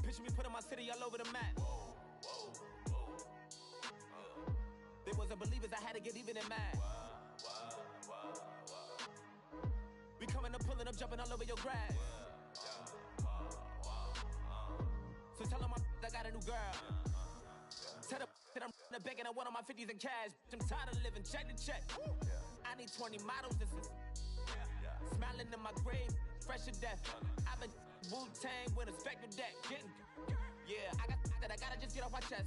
Picture me putting my city all over the map. They wasn't believers, I had to get even and mad. We coming up, pulling up, jumping all over your grass. So tell them I got a new girl. Tell them that I'm in the bank and I want on my 50s in cash. I'm tired of living check to check. I need 20 models. This is smiling in my grave, fresh to death. I've been Wu-Tang with a spectral deck. Yeah, I gotta just get off my chest.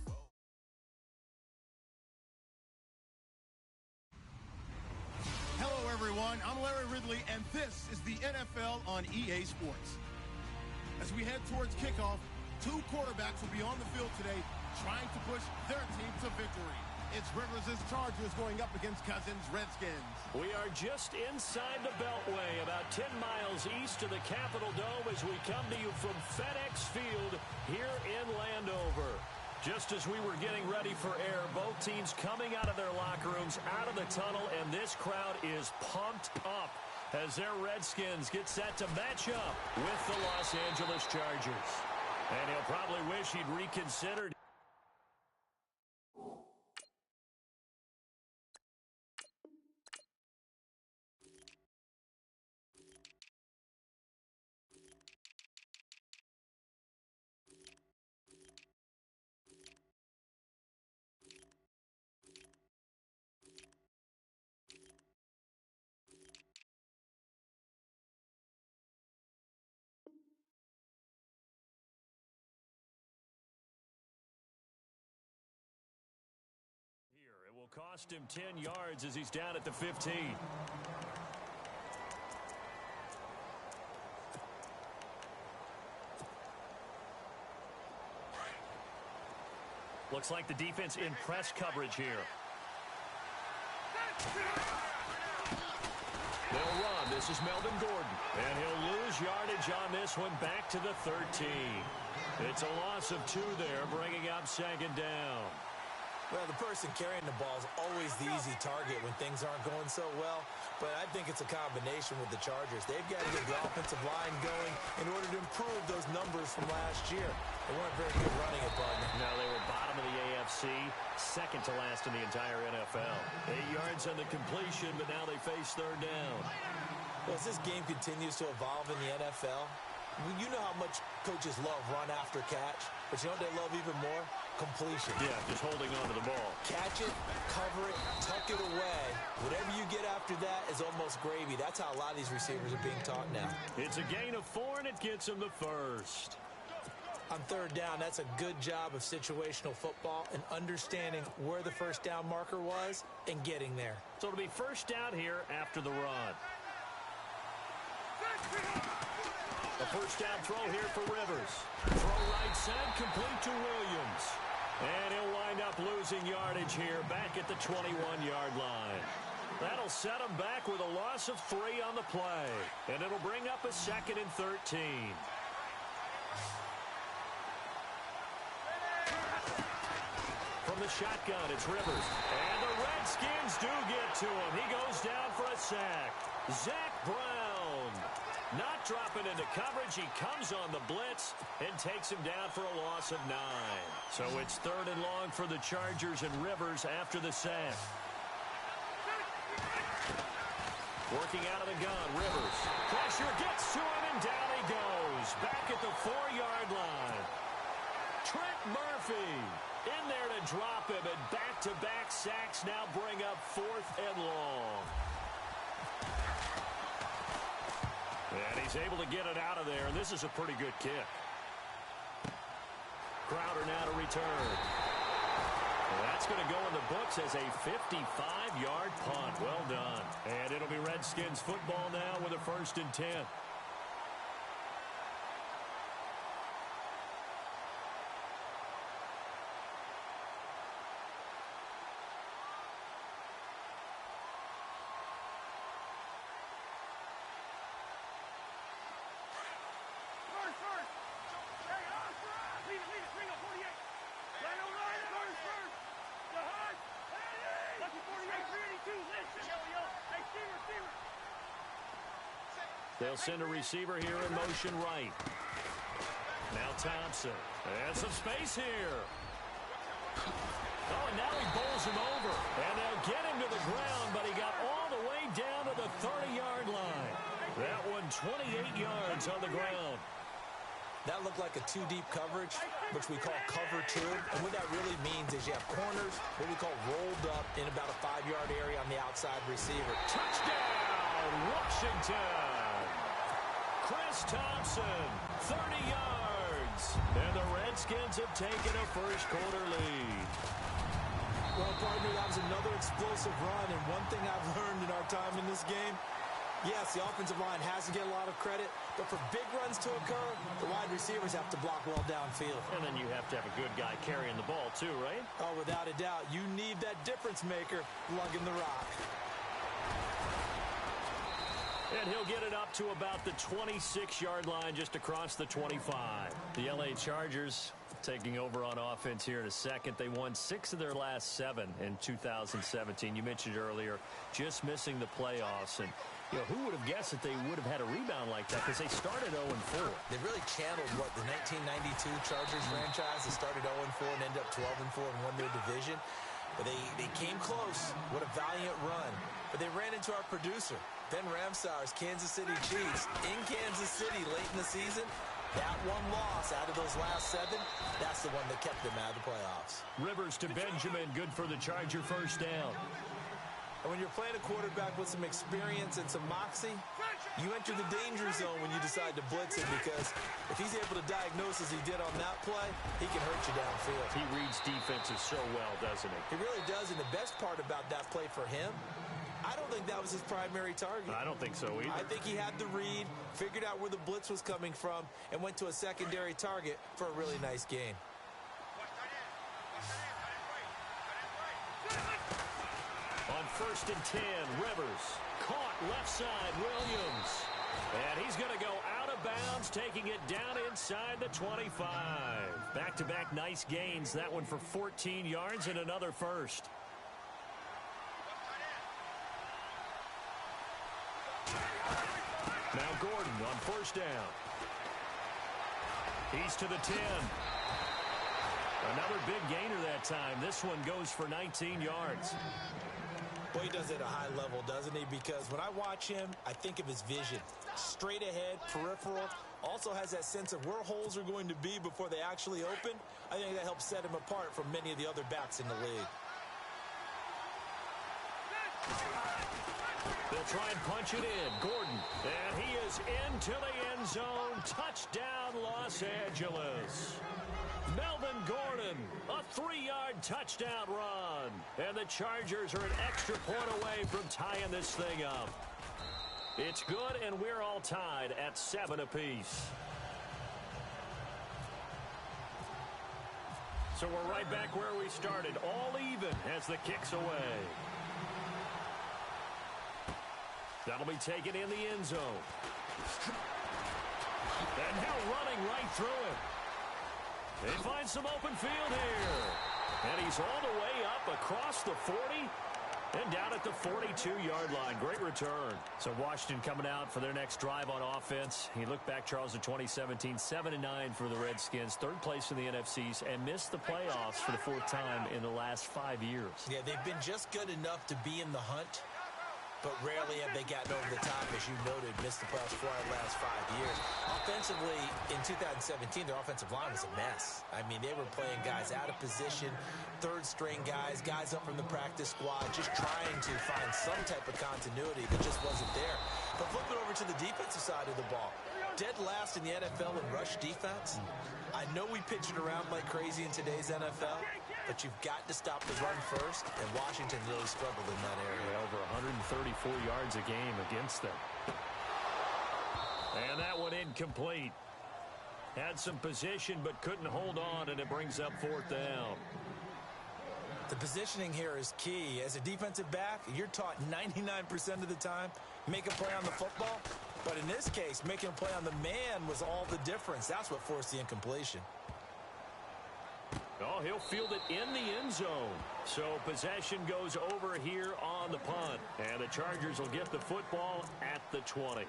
Hello, everyone. I'm Larry Ridley, and this is the NFL on EA Sports. As we head towards kickoff, two quarterbacks will be on the field today trying to push their team to victory. It's Rivers' Chargers going up against Cousins' Redskins. We are just inside the Beltway, about 10 miles east of the Capitol Dome as we come to you from FedEx Field here in Landover. Just as we were getting ready for air, both teams coming out of their locker rooms, out of the tunnel, and this crowd is pumped up as their Redskins get set to match up with the Los Angeles Chargers. And he'll probably wish he'd reconsidered. It will cost him 10 yards as he's down at the 15. Looks like the defense in press coverage here. They'll run. This is Melvin Gordon. And he'll lose yardage on this one back to the 13. It's a loss of 2 there, bringing up second down. Well, the person carrying the ball is always the easy target when things aren't going so well. But I think it's a combination with the Chargers. They've got to get the offensive line going in order to improve those numbers from last year. They weren't very good running it, partner. No, they were bottom of the AFC, second to last in the entire NFL. 8 yards on the completion, but now they face third down. Well, as this game continues to evolve in the NFL, you know how much coaches love run after catch, but you know what they love even more? Completion. Yeah, just holding on to the ball. Catch it, cover it, tuck it away. Whatever you get after that is almost gravy. That's how a lot of these receivers are being taught now. It's a gain of 4, and it gets them the first. On third down, that's a good job of situational football and understanding where the first down marker was and getting there. So it'll be first down here after the run. A first down throw here for Rivers. Throw right side, complete to Williams. And he'll wind up losing yardage here back at the 21-yard line. That'll set him back with a loss of 3 on the play. And it'll bring up a 2nd and 13. From the shotgun, it's Rivers. And the Redskins do get to him. He goes down for a sack. Zach Brown. Not dropping into coverage. He comes on the blitz and takes him down for a loss of 9. So it's 3rd and long for the Chargers and Rivers after the sack. Working out of the gun, Rivers. Pressure gets to him and down he goes. Back at the 4-yard line. Trent Murphy in there to drop him, and back-to-back sacks now bring up 4th and long. And he's able to get it out of there, and this is a pretty good kick. Crowder now to return. Well, that's going to go in the books as a 55-yard punt. Well done. And it'll be Redskins football now with a 1st and 10. They'll send a receiver here in motion right. Now Thompson. And some space here. Oh, and now he bowls him over. And they'll get him to the ground, but he got all the way down to the 30-yard line. That one 28 yards on the ground. That looked like a two-deep coverage, which we call cover two. And what that really means is you have corners, what we call rolled up in about a 5-yard area on the outside receiver. Touchdown, Washington! Chris Thompson, 30 yards. And the Redskins have taken a first-quarter lead. Well, partner, that was another explosive run. And one thing I've learned in our time in this game, yes, the offensive line has to get a lot of credit, but for big runs to occur, the wide receivers have to block well downfield. And then you have to have a good guy carrying the ball too, right? Oh, without a doubt. You need that difference maker lugging the rock. And he'll get it up to about the 26-yard line, just across the 25. The L.A. Chargers taking over on offense here in a second. They won 6 of their last 7 in 2017. You mentioned earlier, just missing the playoffs. And you know, who would have guessed that they would have had a rebound like that, because they started 0-4. They really channeled, what, the 1992 Chargers franchise. They started 0-4 and ended up 12-4 and won their division. But they came close. What a valiant run. But they ran into our producer, Ben Ramsauer's Kansas City Chiefs, in Kansas City late in the season. That one loss out of those last 7, that's the one that kept them out of the playoffs. Rivers to Benjamin, good for the Charger first down. And when you're playing a quarterback with some experience and some moxie, you enter the danger zone when you decide to blitz him, because if he's able to diagnose as he did on that play, he can hurt you downfield. He reads defenses so well, doesn't he? He really does, and the best part about that play for him, I don't think that was his primary target. I don't think so either. I think he had the read, figured out where the blitz was coming from, and went to a secondary target for a really nice gain. On 1st and 10, Rivers caught left side, Williams. And he's going to go out of bounds, taking it down inside the 25. Back-to-back nice gains. That one for 14 yards and another first. Now Gordon on 1st down. He's to the 10. Another big gainer that time. This one goes for 19 yards. Boy, he does it at a high level, doesn't he? Because when I watch him, I think of his vision. Straight ahead, peripheral. Also has that sense of where holes are going to be before they actually open. I think that helps set him apart from many of the other backs in the league. They'll try and punch it in. Gordon. And he is into the end zone. Touchdown, Los Angeles. Melvin Gordon, a 3-yard touchdown run. And the Chargers are an extra point away from tying this thing up. It's good, and we're all tied at 7 apiece. So we're right back where we started, all even as the kick's away. That'll be taken in the end zone. And now running right through it. They find some open field here. And he's all the way up across the 40 and down at the 42-yard line. Great return. So Washington coming out for their next drive on offense. You look back, Charles, to 2017, 7-9 for the Redskins, 3rd place in the NFCs, and missed the playoffs for the 4th time in the last 5 years. Yeah, they've been just good enough to be in the hunt, but rarely have they gotten over the top, as you noted, missed the playoffs 4 out of the last 5 years. Offensively, in 2017, their offensive line was a mess. I mean, they were playing guys out of position, 3rd-string guys, guys up from the practice squad, just trying to find some type of continuity that just wasn't there. But flipping over to the defensive side of the ball, dead last in the NFL in rush defense. I know we pitch it around like crazy in today's NFL, but you've got to stop the run first, and Washington really struggled in that area. Yeah, over 134 yards a game against them. And that one incomplete. Had some position, but couldn't hold on, and it brings up 4th down. The positioning here is key. As a defensive back, you're taught 99% of the time, make a play on the football. But in this case, making a play on the man was all the difference. That's what forced the incompletion. Oh, he'll field it in the end zone. So possession goes over here on the punt. And the Chargers will get the football at the 20.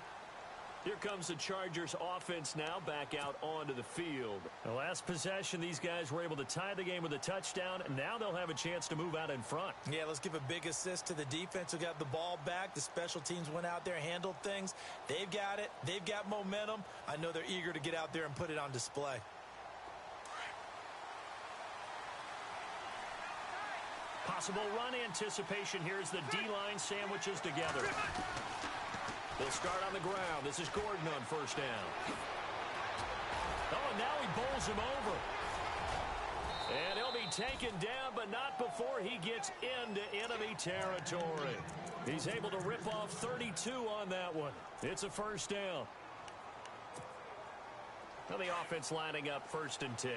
Here comes the Chargers offense now back out onto the field. The last possession, these guys were able to tie the game with a touchdown, and now they'll have a chance to move out in front. Yeah, let's give a big assist to the defense who got the ball back. The special teams went out there, handled things. They've got it. They've got momentum. I know they're eager to get out there and put it on display. Possible run anticipation here as the D-line sandwiches together. They'll start on the ground. This is Gordon on first down. Oh, and now he bowls him over. And he'll be taken down, but not before he gets into enemy territory. He's able to rip off 32 on that one. It's a first down. Now the offense lining up 1st and 10.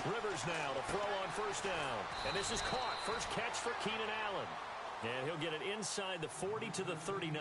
Rivers now to throw on first down. And this is caught. First catch for Keenan Allen. And he'll get it inside the 40 to the 39.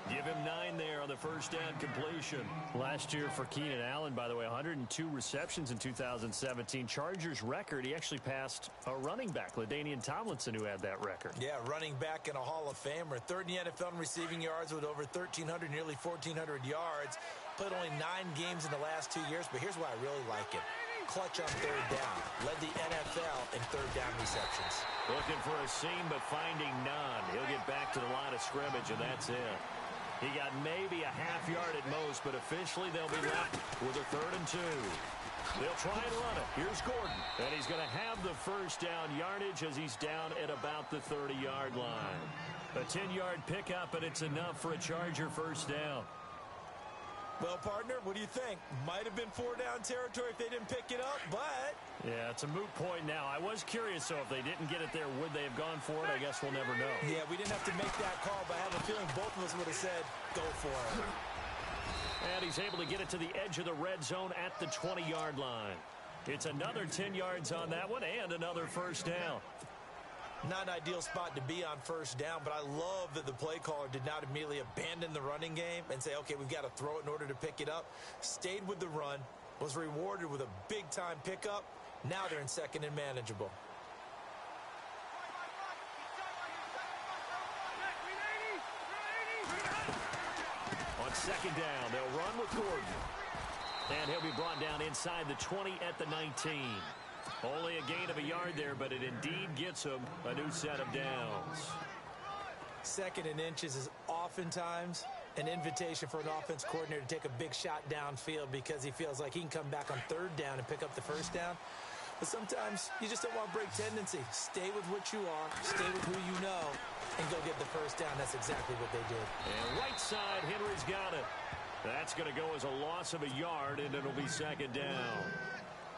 Give him 9 there on the first down completion. Last year for Keenan Allen, by the way, 102 receptions in 2017. Chargers record, he actually passed a running back, LaDainian Tomlinson, who had that record. Yeah, running back and a Hall of Famer. 3rd in the NFL in receiving yards with over 1,300, nearly 1,400 yards. Played only 9 games in the last 2 years, but here's why I really like him. Clutch on 3rd down. Led the NFL in 3rd down receptions. Looking for a seam, but finding none. He'll get back to the line of scrimmage, and that's it. He got maybe a half yard at most, but officially they'll be left with a 3rd and 2. They'll try and run it. Here's Gordon. And he's going to have the first down yardage as he's down at about the 30-yard line. A 10-yard pickup, and it's enough for a Charger first down. Well, partner, what do you think? Might have been 4-down territory if they didn't pick it up, but... Yeah, it's a moot point now. I was curious, so if they didn't get it there, would they have gone for it? I guess we'll never know. Yeah, we didn't have to make that call, but I have a feeling both of us would have said, go for it. And he's able to get it to the edge of the red zone at the 20-yard line. It's another 10 yards on that one and another first down. Not an ideal spot to be on first down, but I love that the play caller did not immediately abandon the running game and say, okay, we've got to throw it in order to pick it up. Stayed with the run, was rewarded with a big-time pickup. Now they're in 2nd and manageable. On 2nd down, they'll run with Gordon. And he'll be brought down inside the 20 at the 19. Only a gain of a yard there, but it indeed gets him a new set of downs. 2nd and inches is oftentimes an invitation for an offense coordinator to take a big shot downfield because he feels like he can come back on 3rd down and pick up the first down. But sometimes you just don't want to break tendency. Stay with what you are, stay with who you know, and go get the first down. That's exactly what they did. And right side, Henry's got it. That's going to go as a loss of a yard, and it'll be 2nd down.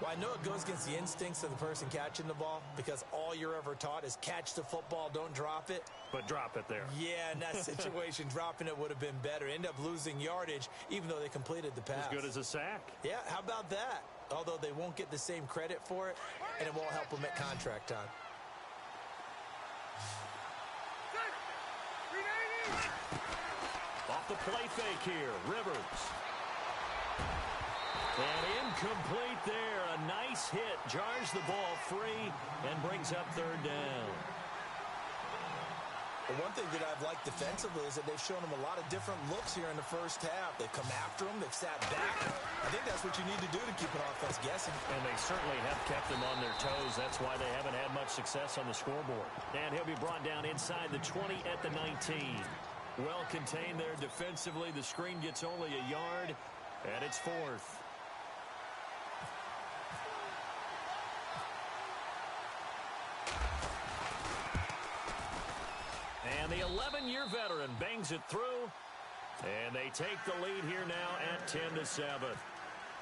Well, I know it goes against the instincts of the person catching the ball because all you're ever taught is catch the football, don't drop it. But drop it there. Yeah, in that situation, dropping it would have been better. End up losing yardage, even though they completed the pass. As good as a sack. Yeah, how about that? Although they won't get the same credit for it, and it won't help them at contract time. Off the play fake here, Rivers. And incomplete there. A nice hit. Jars the ball free and brings up 3rd down. But one thing that I've liked defensively is that they've shown them a lot of different looks here in the first half. They've come after them. They've sat back. I think that's what you need to do to keep an offense guessing. And they certainly have kept them on their toes. That's why they haven't had much success on the scoreboard. And he'll be brought down inside the 20 at the 19. Well contained there defensively. The screen gets only a yard, and it's 4th. And the 11-year veteran bangs it through, and they take the lead here now at 10-7.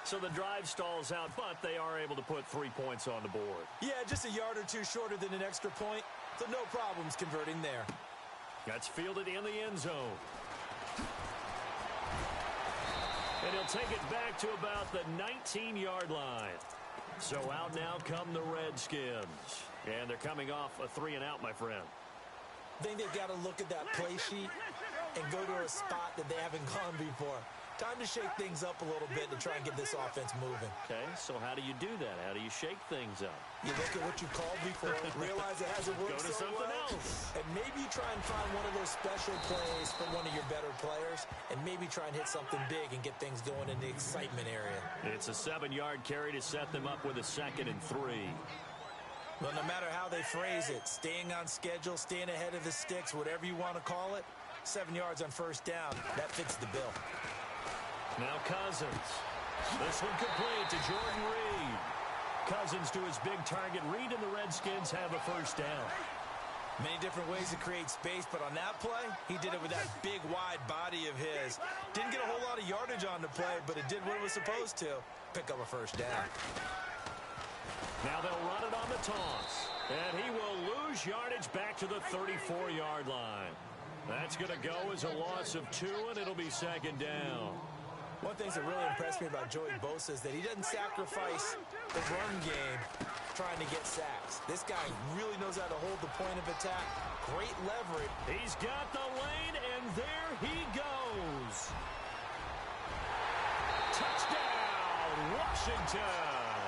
So the drive stalls out, but they are able to put 3 points on the board. Yeah, just a yard or two shorter than an extra point, so no problems converting there. That's fielded in the end zone. And he'll take it back to about the 19-yard line. So out now come the Redskins. And they're coming off a 3-and-out, my friend. I think they've got to look at that play sheet and go to a spot that they haven't gone before. Time to shake things up a little bit to try and get this offense moving. Okay, so how do you do that? How do you shake things up? You look at what you called before, realize it hasn't worked Go to so something well, else. and maybe try and find one of those special plays from one of your better players, and maybe try and hit something big and get things going in the excitement area. It's a 7-yard carry to set them up with a 2nd and 3. Well, no matter how they phrase it, staying on schedule, staying ahead of the sticks, whatever you want to call it, 7 yards on first down, that fits the bill. Now Cousins. This one complete to Jordan Reed. Cousins to his big target. Reed and the Redskins have a first down. Many different ways to create space, but on that play, he did it with that big, wide body of his. Didn't get a whole lot of yardage on the play, but it did what it was supposed to. Pick up a first down. Now they'll run it on the toss. And he will lose yardage back to the 34-yard line. That's going to go as a loss of 2, and it'll be 2nd down. One thing that really impressed me about Joey Bosa is that he doesn't sacrifice the run game trying to get sacks. This guy really knows how to hold the point of attack. Great leverage. He's got the lane, and there he goes. Touchdown, Washington.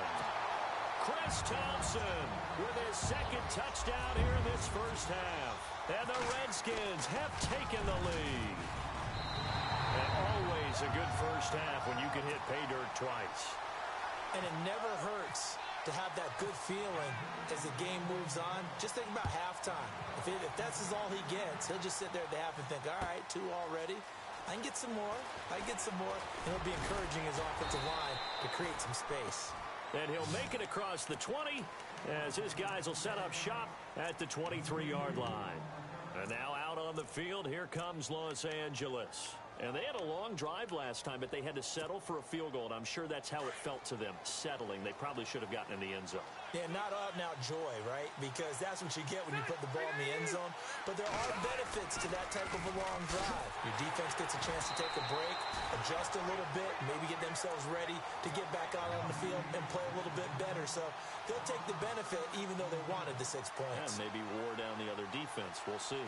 Chris Thompson with his 2nd touchdown here in this first half. And the Redskins have taken the lead. And always a good first half when you can hit pay dirt twice. And it never hurts to have that good feeling as the game moves on. Just think about halftime. If that's all he gets, he'll just sit there at the half and think, all right, 2 already. I can get some more. I can get some more. And he'll be encouraging his offensive line to create some space. And he'll make it across the 20 as his guys will set up shop at the 23-yard line. And now out on the field, here comes Los Angeles. And they had a long drive last time, but they had to settle for a field goal. And I'm sure that's how it felt to them, settling. They probably should have gotten in the end zone. Yeah, not out-and-out joy, right? Because that's what you get when you put the ball in the end zone. But there are benefits to that type of a long drive. Your defense gets a chance to take a break, adjust a little bit, maybe get themselves ready to get back out on the field and play a little bit better. So they'll take the benefit even though they wanted the 6 points. And maybe wore down the other defense. We'll see.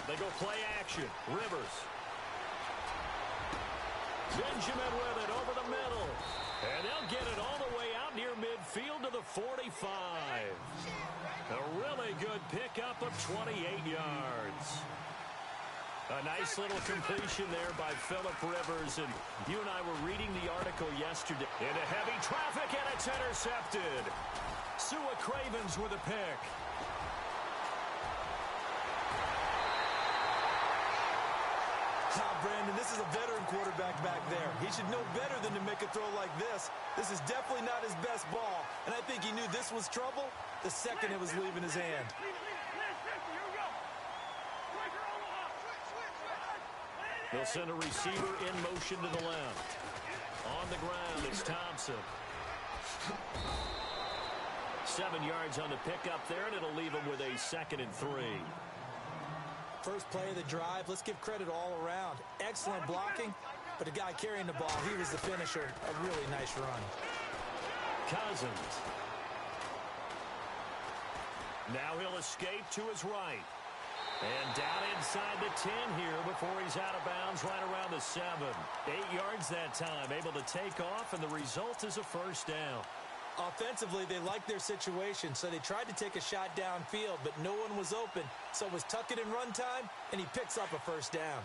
They go play action. Rivers. Benjamin with it over the middle. And they'll get it all the way out near midfield to the 45. A really good pickup of 28 yards. A nice little completion there by Phillip Rivers. And you and I were reading the article yesterday. Into heavy traffic, and it's intercepted. Sua Cravens with a pick. Brandon, this is a veteran quarterback back there. He should know better than to make a throw like this. This is definitely not his best ball, and I think he knew this was trouble the second it was leaving his hand. They'll send a receiver in motion to the left. On the ground, it's Thompson. 7 yards on the pickup there, and it'll leave him with a 2nd and 3. First play of the drive, let's give credit all around. Excellent blocking, but the guy carrying the ball, he was the finisher. A really nice run. Cousins. Now he'll escape to his right. And down inside the 10 here before he's out of bounds right around the 7. 8 yards that time, able to take off, and the result is a first down. Offensively, they liked their situation, so they tried to take a shot downfield, but no one was open. So it was tuck it and run time, and he picks up a first down.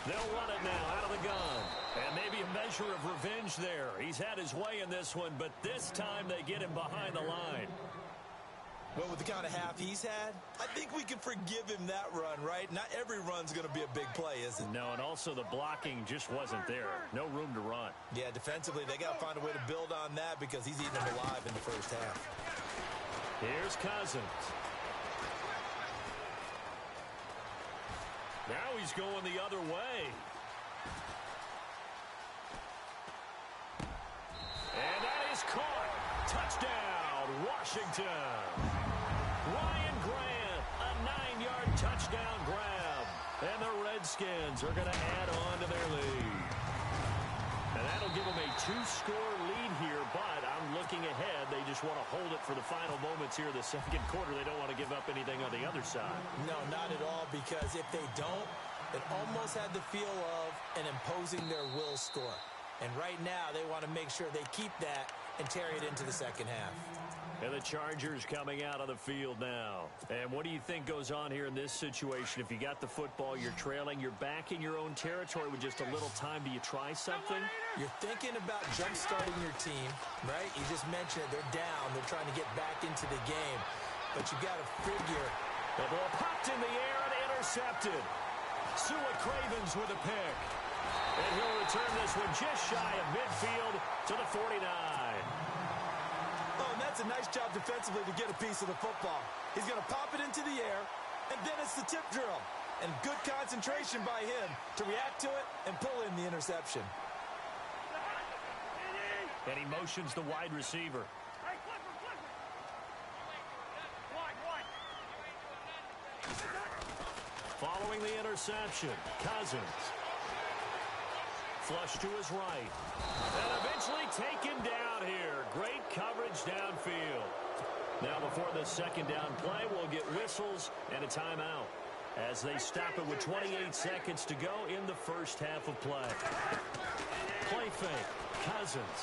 They'll run it now out of the gun. And maybe a measure of revenge there. He's had his way in this one, but this time they get him behind the line. Well, with the kind of half he's had, I think we can forgive him that run, right? Not every run's going to be a big play, is it? No, and also the blocking just wasn't there. No room to run. Yeah, defensively, they got to find a way to build on that because he's eating them alive in the first half. Here's Cousins. Now he's going the other way. And that Touchdown, Washington. Ryan Grant, a 9-yard touchdown grab. And the Redskins are going to add on to their lead. And that'll give them a 2-score lead here, but I'm looking ahead. They just want to hold it for the final moments here in the second quarter. They don't want to give up anything on the other side. No, not at all, because if they don't, it almost had the feel of an imposing their will score. And right now, they want to make sure they keep that and carry it into the second half. And the Chargers coming out on the field now. And what do you think goes on here in this situation? If you got the football, you're trailing, you're back in your own territory with just a little time. Do you try something? You're thinking about jump-starting your team, right? You just mentioned it. They're down. They're trying to get back into the game. But you got to figure. The ball popped in the air and intercepted. Sua Cravens with a pick. And he'll return this one just shy of midfield to the 49. Oh, and that's a nice job defensively to get a piece of the football. He's going to pop it into the air, and then it's the tip drill. And good concentration by him to react to it and pull in the interception. And he motions the wide receiver. Following the interception, Cousins. Flush to his right. And eventually taken down here. Great coverage downfield. Now before the second down play, we'll get whistles and a timeout as they stop it with 28 seconds to go in the first half of play. Play fake. Cousins.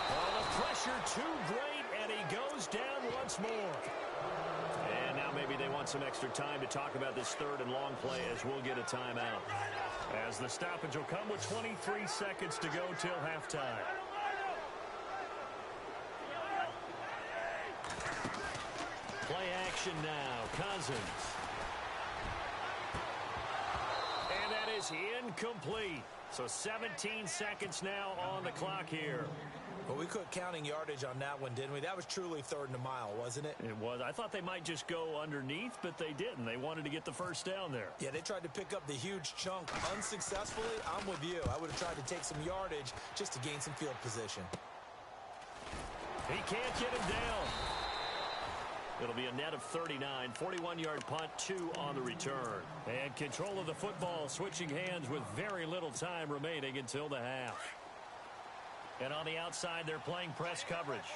Oh, the pressure too great, and he goes down once more. And now maybe they want some extra time to talk about this third and long play as we'll get a timeout. As the stoppage will come with 23 seconds to go till halftime. Play action now. Cousins. And that is incomplete. So 17 seconds now on the clock here. Well, we quit counting yardage on that one, didn't we? That was truly third and a mile, wasn't it? It was. I thought they might just go underneath, but they didn't. They wanted to get the first down there. Yeah, they tried to pick up the huge chunk unsuccessfully. I'm with you. I would have tried to take some yardage just to gain some field position. He can't get him down. It'll be a net of 39, 41-yard punt, 2 on the return. And control of the football switching hands with very little time remaining until the half. And on the outside, they're playing press coverage.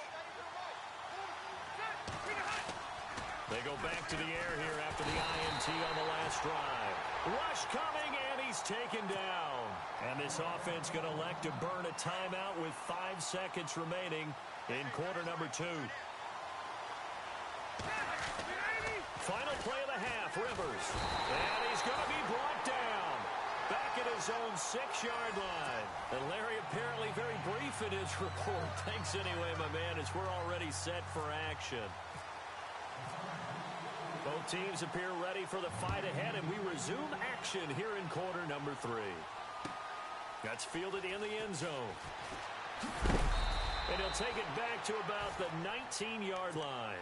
They go back to the air here after the INT on the last drive. Rush coming, and he's taken down. And this offense going to elect to burn a timeout with 5 seconds remaining in quarter number 2. Final play of the half, Rivers. And he's going to be brought down. Back at his own 6-yard line. And Larry apparently very brief in his report. Thanks anyway, my man, as we're already set for action. Both teams appear ready for the fight ahead, and we resume action here in quarter number 3. That's fielded in the end zone. And he'll take it back to about the 19-yard line.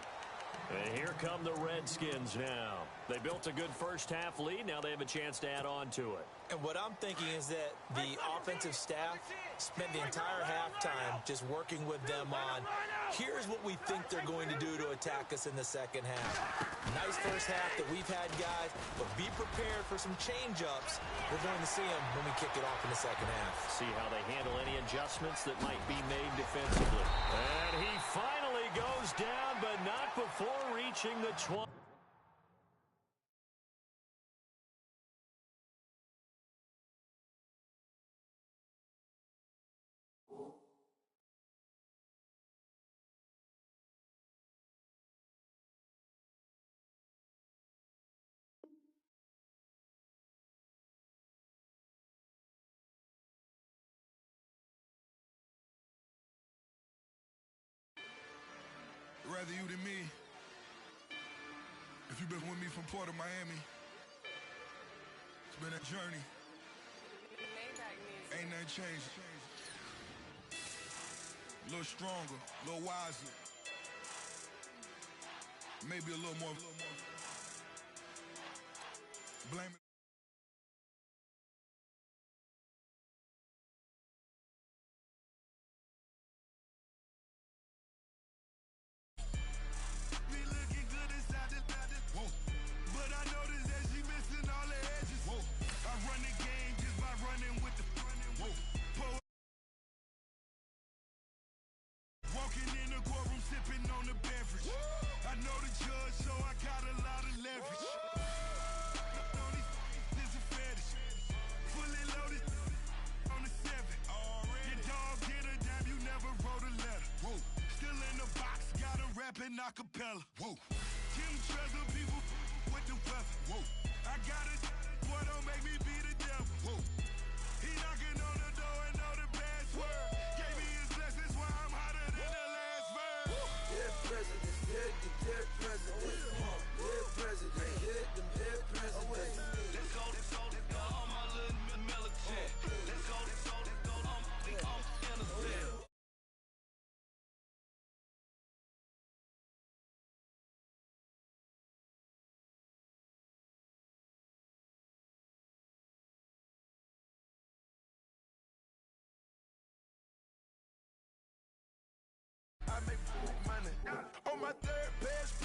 And here come the Redskins now. They built a good first-half lead. Now they have a chance to add on to it. And what I'm thinking is that the offensive staff spent the entire halftime just working with them on, here's what we think they're going to do to attack us in the second half. Nice first half that we've had, guys, but be prepared for some change-ups. We're going to see them when we kick it off in the second half. See how they handle any adjustments that might be made defensively. And he finally goes down, but not before reaching the 20. Rather you than me. If you've been with me from Port of Miami, it's been a journey. Ain't nothing changed. A little stronger, a little wiser. Maybe a little more. Blame it. an acapella. Whoa. Kim Treasure, people with the feather. Whoa. I got it, boy, don't make me be the devil. Whoa. He knocking on the door and know the password. Gave me his blessings while I'm hotter than the last verse. Dead presidents, dead presidents. Dead president, hit them dead presidents. Let's go, all my little militant. Let's go, I'm innocent. I make money on my third best